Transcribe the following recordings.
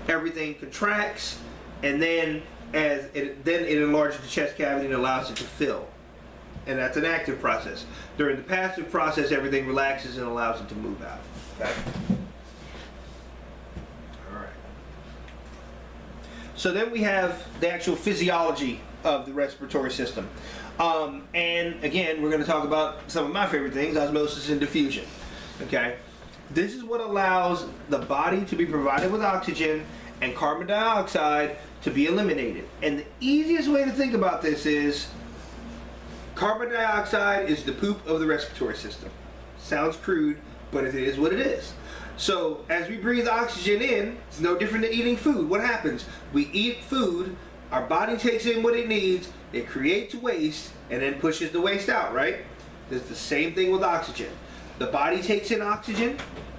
everything contracts, and then it enlarges the chest cavity and allows it to fill. And that's an active process. During the passive process, everything relaxes and allows it to move out. Okay? All right. So then we have the actual physiology of the respiratory system. And again, we're going to talk about some of my favorite things, osmosis and diffusion. Okay? This is what allows the body to be provided with oxygen and carbon dioxide to be eliminated. And the easiest way to think about this is carbon dioxide is the poop of the respiratory system. Sounds crude, but it is what it is. So as we breathe oxygen in, it's no different than eating food. What happens? We eat food, our body takes in what it needs, it creates waste, and then pushes the waste out, right? It's the same thing with oxygen. The body takes in oxygen,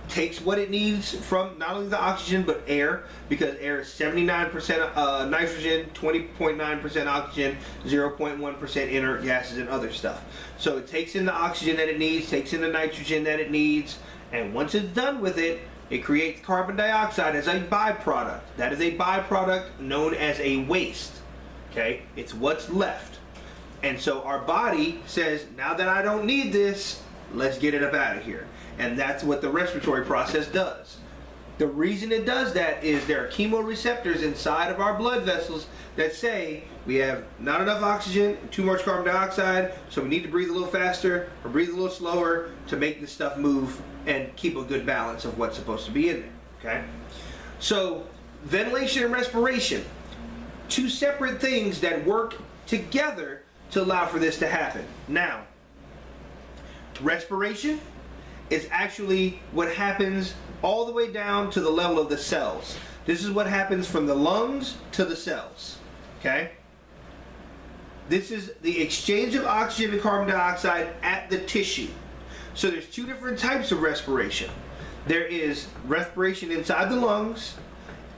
takes what it needs from not only the oxygen but air, because air is 79% nitrogen, 20.9% oxygen, 0.1% inert gases and other stuff. So it takes in the oxygen that it needs, takes in the nitrogen that it needs, and once it's done with it, it creates carbon dioxide as a byproduct. That is a byproduct known as a waste. Okay? It's what's left. And so our body says, now that I don't need this, let's get it up out of here. And that's what the respiratory process does. The reason it does that is there are chemoreceptors inside of our blood vessels that say we have not enough oxygen, too much carbon dioxide, so we need to breathe a little faster or breathe a little slower to make this stuff move and keep a good balance of what's supposed to be in there. Okay? So ventilation and respiration, two separate things that work together to allow for this to happen. Now, respiration is actually what happens all the way down to the level of the cells. This is what happens from the lungs to the cells. Okay? This is the exchange of oxygen and carbon dioxide at the tissue. So there's two different types of respiration. There is respiration inside the lungs,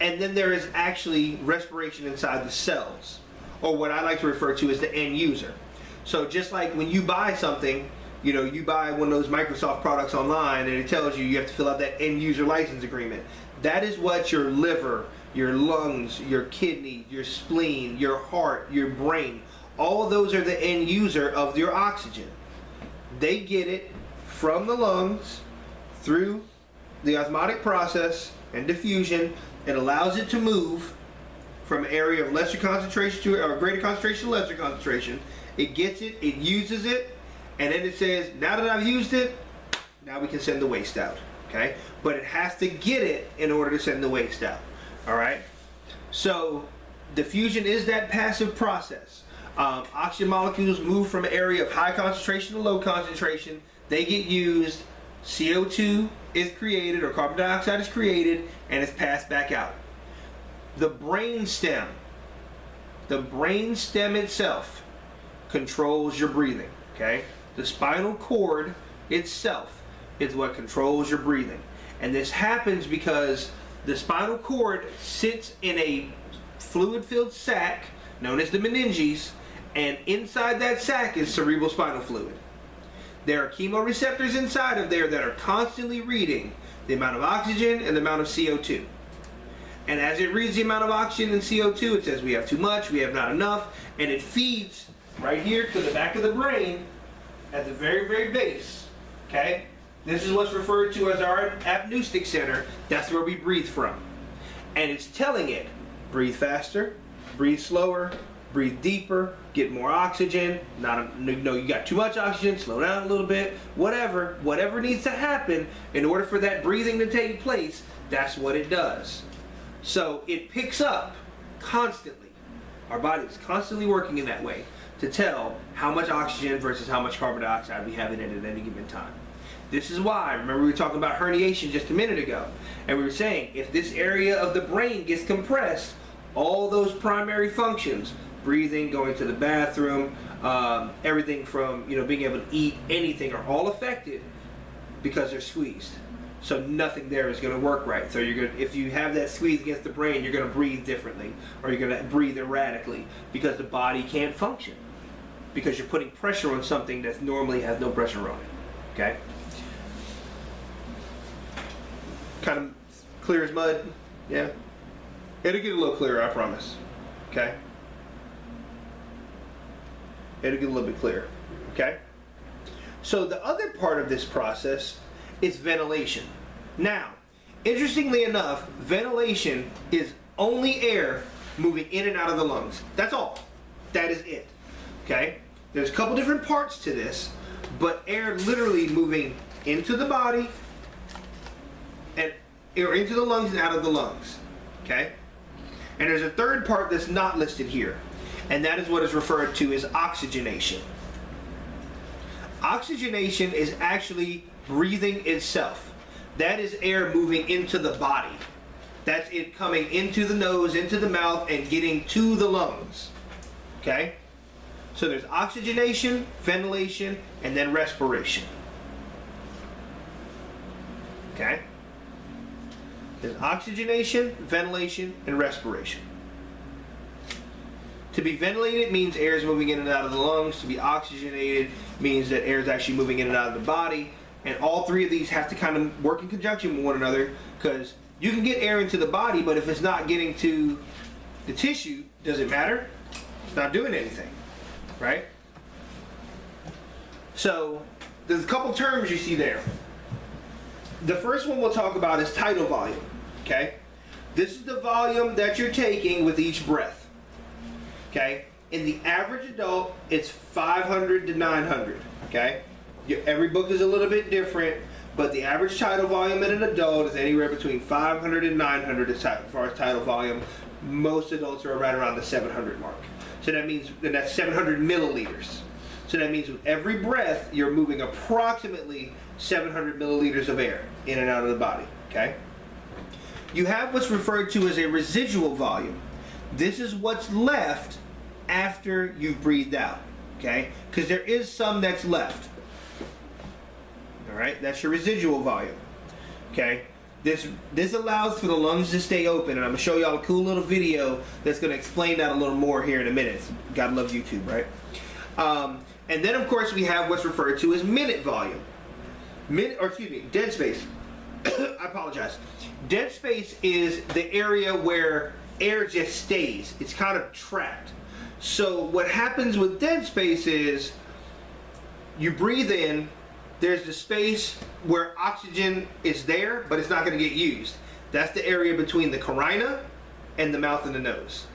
and then there is actually respiration inside the cells, or what I like to refer to as the end user. So just like when you buy something, you know, you buy one of those Microsoft products online and it tells you you have to fill out that end user license agreement. That is what your liver, your lungs, your kidney, your spleen, your heart, your brain, all of those are the end user of your oxygen. They get it from the lungs through the osmotic process and diffusion. It allows it to move from an area of lesser concentration to a greater concentration to lesser concentration. It gets it, it uses it, and then it says, now that I've used it, now we can send the waste out. Okay? But it has to get it in order to send the waste out. Alright? So diffusion is that passive process. Oxygen molecules move from an area of high concentration to low concentration. They get used, CO2 is created, or carbon dioxide is created, and it's passed back out. The brain stem itself controls your breathing. Okay? The spinal cord itself is what controls your breathing. And this happens because the spinal cord sits in a fluid-filled sac known as the meninges, and inside that sac is cerebral spinal fluid. There are chemoreceptors inside of there that are constantly reading the amount of oxygen and the amount of CO2. And as it reads the amount of oxygen and CO2, it says we have too much, we have not enough, and it feeds right here to the back of the brain at the very, very base. Okay? This is what's referred to as our apneustic center. That's where we breathe from. And it's telling it, breathe faster, breathe slower, breathe deeper, get more oxygen. You got too much oxygen, slow down a little bit, whatever needs to happen in order for that breathing to take place, that's what it does. So it picks up constantly. Our body is constantly working in that way to tell how much oxygen versus how much carbon dioxide we have in it at any given time. This is why, remember we were talking about herniation just a minute ago, and we were saying if this area of the brain gets compressed, all those primary functions, breathing, going to the bathroom, everything from being able to eat, anything, are all affected because they're squeezed. So nothing there is going to work right. So if you have that squeeze against the brain, you're going to breathe differently, or you're going to breathe erratically because the body can't function, because you're putting pressure on something that normally has no pressure on it. Okay? Kind of clear as mud. Yeah. It'll get a little clearer, I promise. Okay? It'll get a little bit clearer. Okay? So the other part of this process is ventilation. Now, interestingly enough, ventilation is only air moving in and out of the lungs. That's all. That is it. Okay? There's a couple different parts to this, but air literally moving into the body and or into the lungs and out of the lungs. Okay? And there's a third part that's not listed here, and that is what is referred to as oxygenation. Oxygenation is actually breathing itself. That is air moving into the body. That's it coming into the nose, into the mouth, and getting to the lungs. Okay? So there's oxygenation, ventilation, and then respiration. Okay? There's oxygenation, ventilation, and respiration. To be ventilated means air is moving in and out of the lungs. To be oxygenated means that air is actually moving in and out of the body. And all three of these have to kind of work in conjunction with one another, because you can get air into the body, but if it's not getting to the tissue, does it matter? It's not doing anything, right? So there's a couple terms you see there. The first one we'll talk about is tidal volume. Okay? This is the volume that you're taking with each breath. Okay? In the average adult, it's 500 to 900. Okay? Every book is a little bit different, but the average tidal volume in an adult is anywhere between 500 and 900 as far as tidal volume. Most adults are right around the 700 mark. So that means that's 700 milliliters. So that means with every breath, you're moving approximately 700 milliliters of air in and out of the body. Okay? You have what's referred to as a residual volume. This is what's left after you've breathed out. Okay? Because there is some that's left. Alright? That's your residual volume. Okay? This allows for the lungs to stay open, and I'm going to show y'all a cool little video that's going to explain that a little more here in a minute. Gotta love YouTube, right? And then, of course, we have what's referred to as minute volume. Dead space. I apologize. Dead space is the area where air just stays. It's kind of trapped. So what happens with dead space is you breathe in, there's the space where oxygen is there, but it's not going to get used. That's the area between the carina and the mouth and the nose.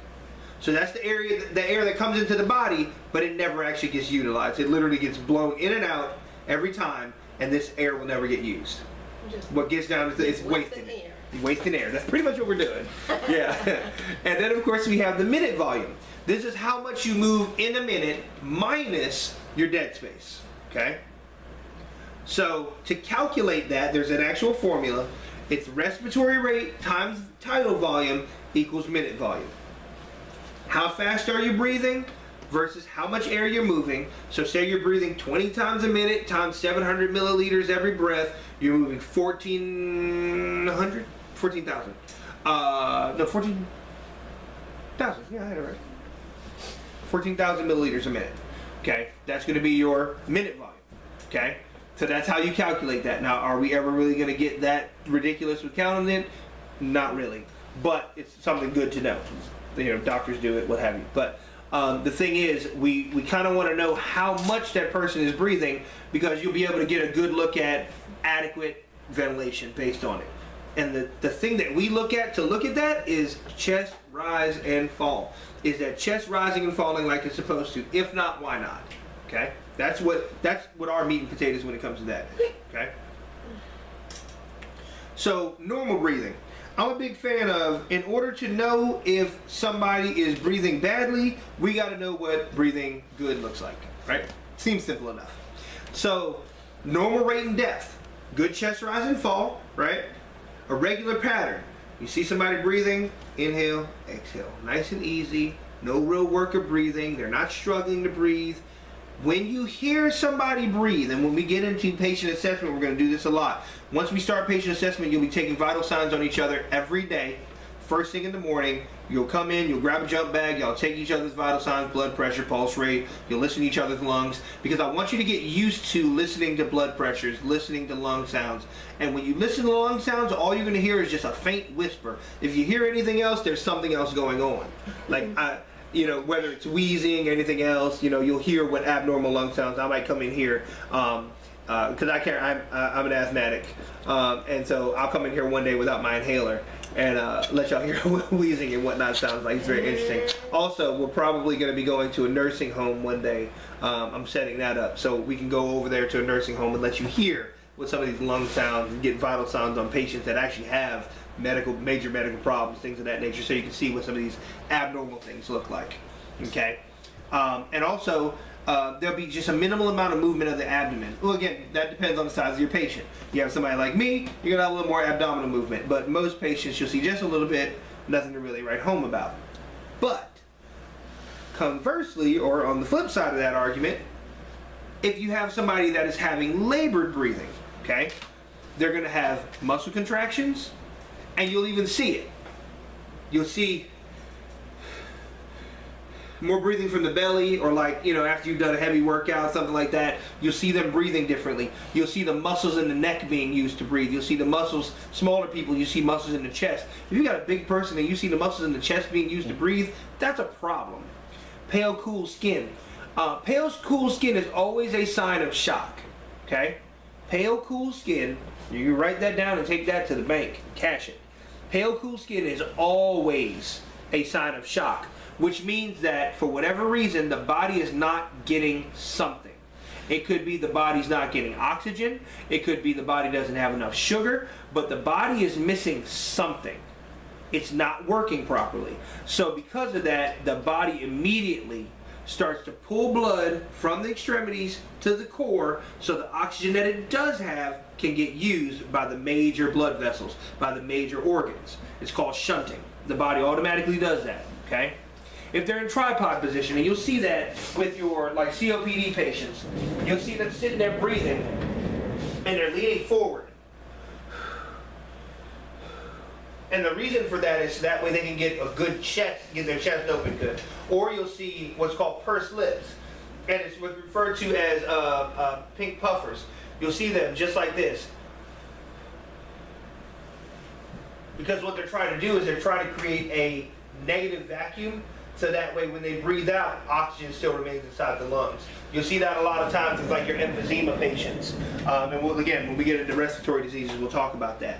So that's the area, the air that comes into the body, but it never actually gets utilized. It literally gets blown in and out every time, and this air will never get used. What gets down is it's wasting air. Wasting air. That's pretty much what we're doing. Yeah. And then, of course, we have the minute volume. This is how much you move in a minute minus your dead space. Okay? So to calculate that, there's an actual formula. It's respiratory rate times tidal volume equals minute volume. How fast are you breathing versus how much air you're moving. So say you're breathing 20 times a minute times 700 milliliters every breath, you're moving 14,000. No, 14,000. Yeah, I had it right. 14,000 milliliters a minute. Okay, that's going to be your minute volume. Okay, so that's how you calculate that. Now, are we ever really going to get that ridiculous with counting it? Not really, but it's something good to know. You know, doctors do it, what have you. But the thing is, we kind of want to know how much that person is breathing, because you'll be able to get a good look at adequate ventilation based on it. And the thing that we look at to look at that is chest rise and fall. Is that chest rising and falling like it's supposed to? If not, why not? Okay? That's what our meat and potatoes when it comes to that. Okay? So, normal breathing. I'm a big fan of, in order to know if somebody is breathing badly, we got to know what breathing good looks like, right? Seems simple enough. So, normal rate and depth. Good chest rise and fall, right? A regular pattern. You see somebody breathing, inhale, exhale. Nice and easy. No real work of breathing. They're not struggling to breathe. When you hear somebody breathe, and when we get into patient assessment, we're going to do this a lot. Once we start patient assessment, you'll be taking vital signs on each other every day. first thing in the morning. You'll come in, you'll grab a jump bag, y'all take each other's vital signs, blood pressure, pulse rate, you'll listen to each other's lungs, because I want you to get used to listening to blood pressures, listening to lung sounds. And when you listen to lung sounds, all you're going to hear is just a faint whisper. If you hear anything else, there's something else going on. Like, whether it's wheezing or anything else, you'll hear what abnormal lung sounds. I might come in here, because I'm an asthmatic, and so I'll come in here one day without my inhaler and let y'all hear what wheezing and whatnot sounds like. It's very interesting. Also, we're probably going to be going to a nursing home one day. I'm setting that up so we can go over there to a nursing home and let you hear what some of these lung sounds and get vital sounds on patients that actually have major medical problems, things of that nature, so you can see what some of these abnormal things look like. Okay, and also there'll be just a minimal amount of movement of the abdomen. Well, again, that depends on the size of your patient. You have somebody like me, you're gonna have a little more abdominal movement, but most patients you'll see just a little bit, nothing to really write home about. But conversely, or on the flip side of that argument, if you have somebody that is having labored breathing, okay, they're gonna have muscle contractions, and you'll even see it. You'll see more breathing from the belly, or after you've done a heavy workout, something like that, you'll see them breathing differently. You'll see the muscles in the neck being used to breathe. You'll see the muscles, smaller people, you see muscles in the chest. If you got a big person and you see the muscles in the chest being used to breathe, that's a problem. Pale, cool skin. Pale, cool skin is always a sign of shock, okay? Pale, cool skin, you can write that down and take that to the bank, cash it. Pale, cool skin is always a sign of shock, which means that for whatever reason, the body is not getting something. It could be the body's not getting oxygen. It could be the body doesn't have enough sugar, but the body is missing something. It's not working properly. So because of that, the body immediately starts to pull blood from the extremities to the core, so the oxygen that it does have can get used by the major blood vessels, by the major organs. It's called shunting. The body automatically does that, okay? If they're in tripod position, and you'll see that with your COPD patients, you'll see them sitting there breathing, and they're leaning forward. And the reason for that is that way they can get a good chest, get their chest open good. Or you'll see what's called pursed lips, and it's what's referred to as pink puffers. You'll see them just like this. Because what they're trying to do is they're trying to create a negative vacuum, so that way when they breathe out, oxygen still remains inside the lungs. You'll see that a lot of times with your emphysema patients. And again, when we get into respiratory diseases, we'll talk about that.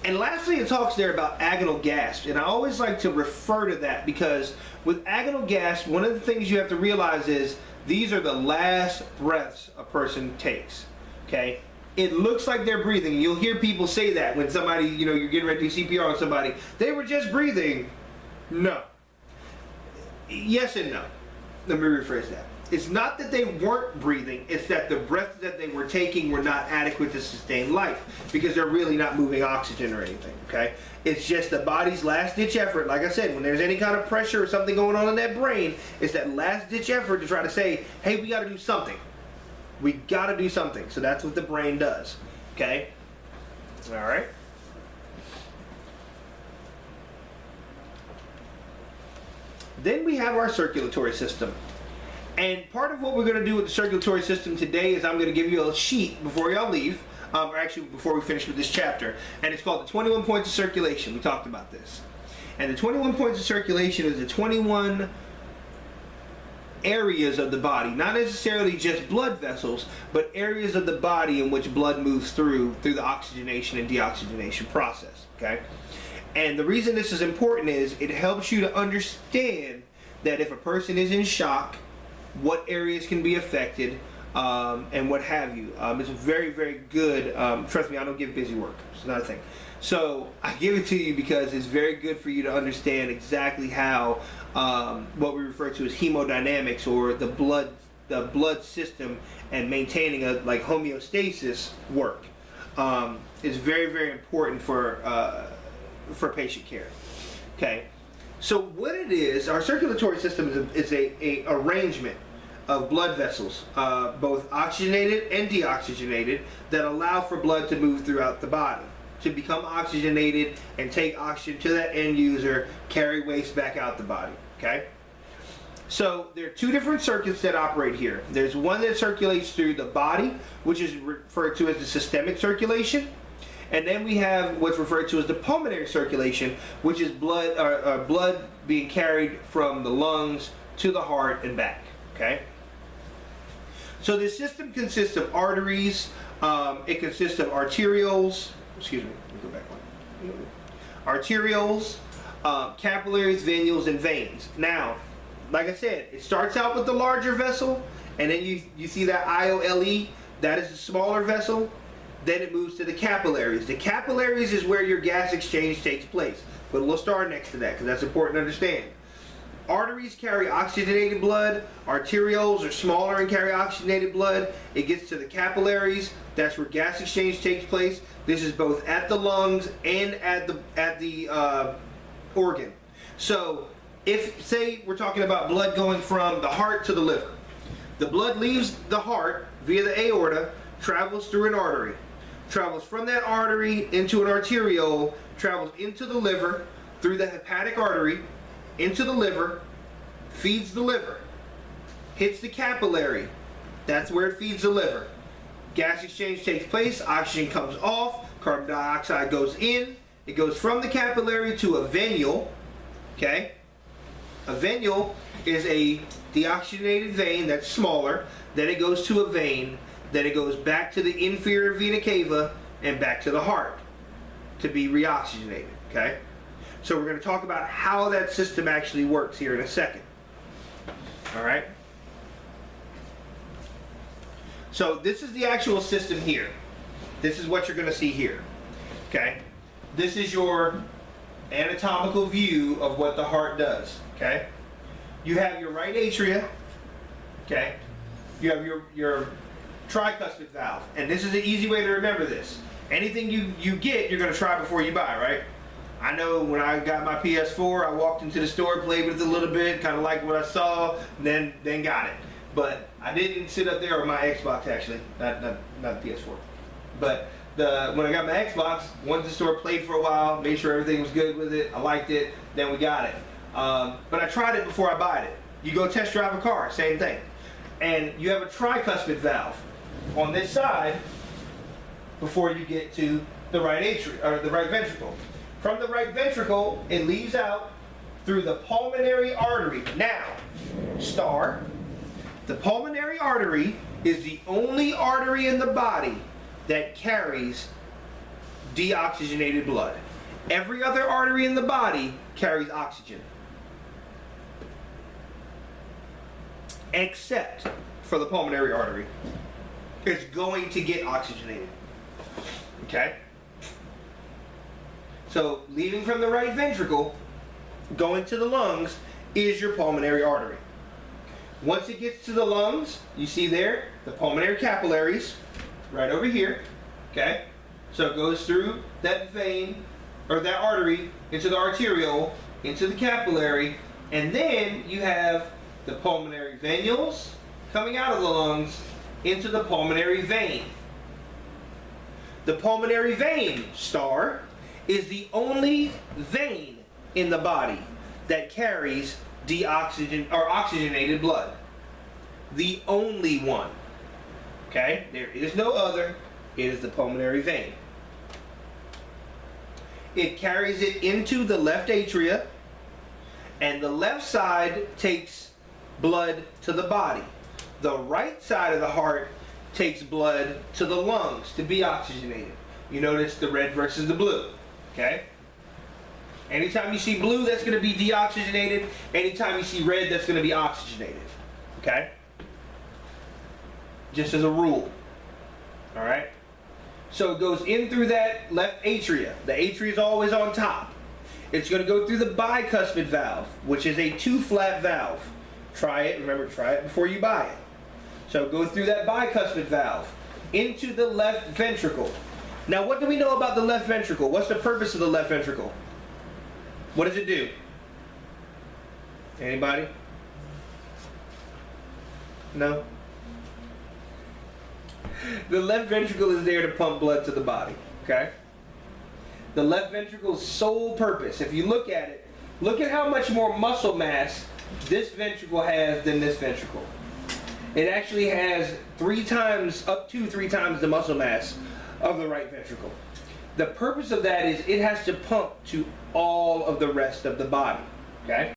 And lastly, it talks there about agonal gasp. And I always like to refer to that because with agonal gasp, one of the things you have to realize is these are the last breaths a person takes, okay? It looks like they're breathing. You'll hear people say that when somebody, you're getting ready to do CPR on somebody. They were just breathing. No. Yes and no. Let me rephrase that. It's not that they weren't breathing, it's that the breaths that they were taking were not adequate to sustain life, because they're really not moving oxygen or anything, okay? It's just the body's last ditch effort. Like I said, when there's any kind of pressure or something going on in that brain, it's that last ditch effort to try to say, hey, we gotta do something. We gotta do something. So that's what the brain does, okay? All right. Then we have our circulatory system. And part of what we're going to do with the circulatory system today is I'm going to give you a sheet before y'all leave, or actually before we finish with this chapter, and it's called the 21 points of circulation. We talked about this. And the 21 points of circulation is the 21 areas of the body, not necessarily just blood vessels, but areas of the body in which blood moves through the oxygenation and deoxygenation process, okay? And the reason this is important is it helps you to understand that if a person is in shock, what areas can be affected, and what have you. It's very, very good. Trust me, I don't give busy work. It's not a thing. So I give it to you because it's very good for you to understand exactly how what we refer to as hemodynamics, or the blood system and maintaining a homeostasis work. It's very, very important for patient care. Okay. So what it is, our circulatory system is a arrangement of blood vessels, both oxygenated and deoxygenated, that allow for blood to move throughout the body. to become oxygenated and take oxygen to that end user, carry waste back out the body, okay? So there are two different circuits that operate here. There's one that circulates through the body, which is referred to as the systemic circulation. And then we have what's referred to as the pulmonary circulation, which is blood being carried from the lungs to the heart and back, okay? So this system consists of arteries, it consists of arterioles, excuse me, let me go back one. Arterioles, capillaries, venules, and veins. Now, like I said, it starts out with the larger vessel, and then you see that IOLE, that is the smaller vessel. Then it moves to the capillaries. The capillaries is where your gas exchange takes place. Put a little star next to that because that's important to understand. Arteries carry oxygenated blood. Arterioles are smaller and carry oxygenated blood. It gets to the capillaries. That's where gas exchange takes place. This is both at the lungs and at the organ. So if, say, we're talking about blood going from the heart to the liver. The blood leaves the heart via the aorta, travels through an artery. Travels from that artery into an arteriole, travels into the liver, through the hepatic artery, into the liver, feeds the liver, hits the capillary, that's where it feeds the liver. Gas exchange takes place, oxygen comes off, carbon dioxide goes in, it goes from the capillary to a venule, okay? A venule is a deoxygenated vein that's smaller, then it goes to a vein, then it goes back to the inferior vena cava and back to the heart to be reoxygenated, okay? So we're going to talk about how that system actually works here in a second. All right? So this is the actual system here. This is what you're going to see here, okay? This is your anatomical view of what the heart does, okay? You have your right atria, okay? You have your tricuspid valve, and this is an easy way to remember this. Anything you get, you're going to try before you buy, right? I know when I got my PS4, I walked into the store, played with it a little bit, kind of liked what I saw, then got it. But I didn't sit up there, or my Xbox actually, not the PS4. But when I got my Xbox, went to the store, played for a while, made sure everything was good with it, I liked it, then we got it. But I tried it before I bought it. You go test drive a car, same thing. And you have a tricuspid valve on this side before you get to the right atrium, or the right ventricle. From the right ventricle, it leaves out through the pulmonary artery. Now, the pulmonary artery is the only artery in the body that carries deoxygenated blood. Every other artery in the body carries oxygen, except for the pulmonary artery. It's going to get oxygenated. Okay? So, leaving from the right ventricle, going to the lungs, is your pulmonary artery. Once it gets to the lungs, you see there, the pulmonary capillaries, right over here. Okay? So it goes through that vein, or that artery, into the arteriole, into the capillary, and then you have the pulmonary venules coming out of the lungs into the pulmonary vein. The pulmonary vein, is the only vein in the body that carries oxygenated blood. The only one. Okay? There is no other. It is the pulmonary vein. It carries it into the left atria, and the left side takes blood to the body. The right side of the heart takes blood to the lungs to be oxygenated. You notice the red versus the blue. Okay? Anytime you see blue, that's going to be deoxygenated. Anytime you see red, that's going to be oxygenated. Okay? Just as a rule. Alright? So it goes in through that left atria. The atria is always on top. It's going to go through the bicuspid valve, which is a two-flap valve. Try it. Remember, try it before you buy it. So go through that bicuspid valve into the left ventricle. Now, what do we know about the left ventricle? What's the purpose of the left ventricle? What does it do? Anybody? No? The left ventricle is there to pump blood to the body, okay? The left ventricle's sole purpose, if you look at it, look at how much more muscle mass this ventricle has than this ventricle. It actually has up to three times the muscle mass of the right ventricle. The purpose of that is it has to pump to all of the rest of the body. Okay?